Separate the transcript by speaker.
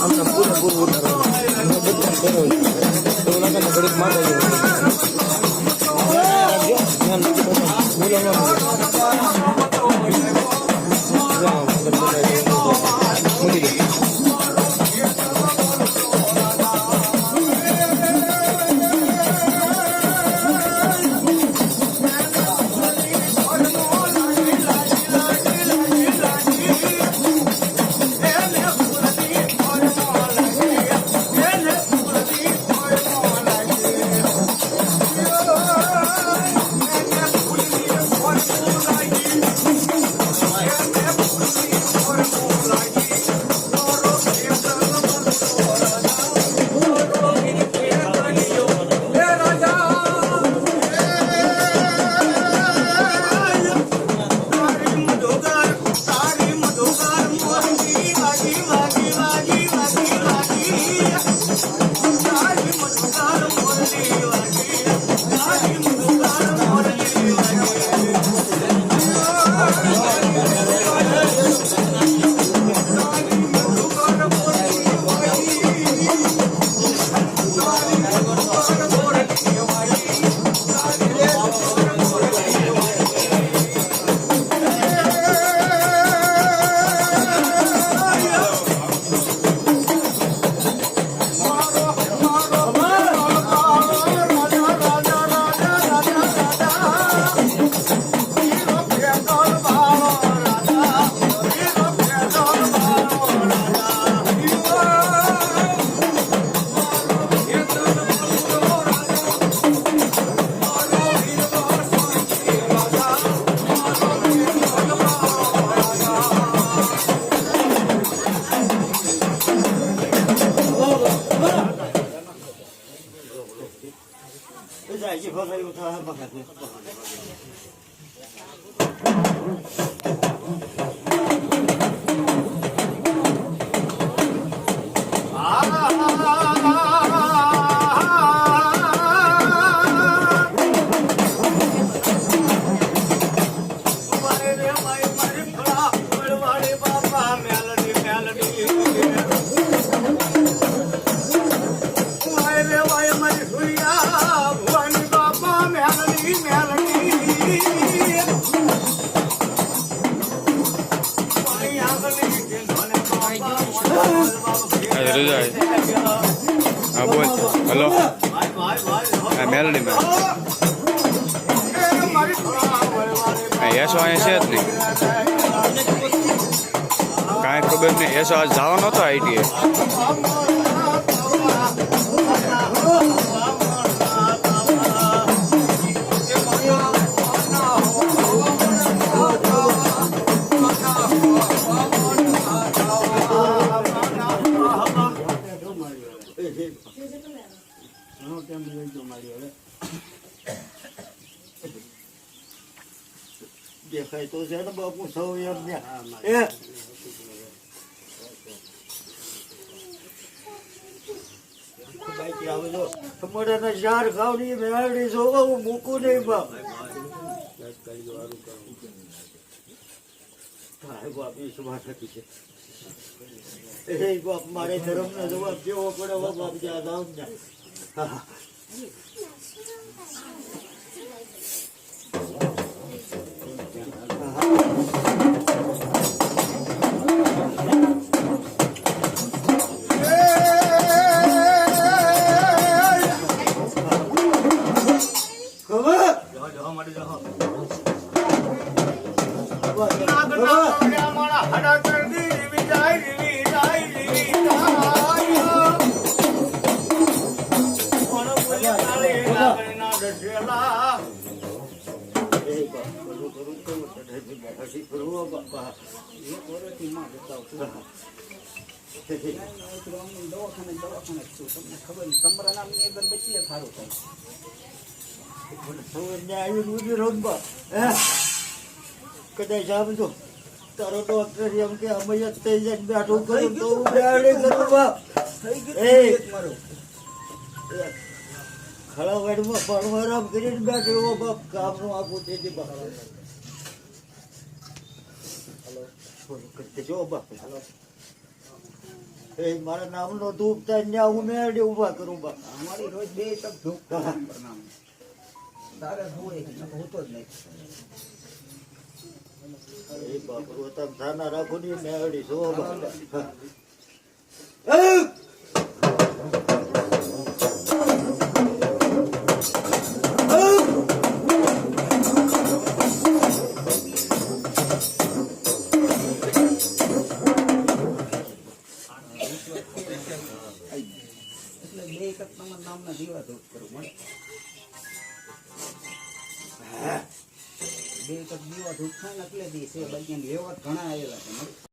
Speaker 1: આમ પૂરું ઘડીક મારે हाँ बोल हेलो मेलोडी में यशो अँ है ज नहीं कहीं खबर नहीं यशो आज जावा नतो आईटीए
Speaker 2: દેખાય તો છે ને બાપુ સૌ એમ ને તમારે ચાર ખાવની મેળવી જોવા હું મૂકું નહીં બાપ બાપ એ શું વાત હતી છે એ બાપ મારે ધર્મનો જવાબ કેવો પડે બાપ જ્યાં જાવ ને કદાચ આવજો તારો ડોક્ટર એમ કે અમે જ થઈ જાય બેઠું કરું તો હું બેડી કરું બાપ ખડા વાડમાં પડવારામ કરીને બેઠો બાપ કામનું આપું તે જો બાપ એ મારા નામનો ધૂપ થાય ત્યાં હું મેળડી ઊભા કરું બા.
Speaker 3: અમારી રોજ 2 તક ધૂપ પ્રણામ તારે હોય હું તો જ નહીં
Speaker 2: એ બાપ રોતમ થાના રાખો ની મેળડી જો બા.
Speaker 3: એટલે 2 તક તમારા નામના દીવા ધૂપ કરું મળે 2 તક દીવા ધૂપ થાય ને એટલે દી છે બાકી લેવા ઘણા આવેલા છે મળે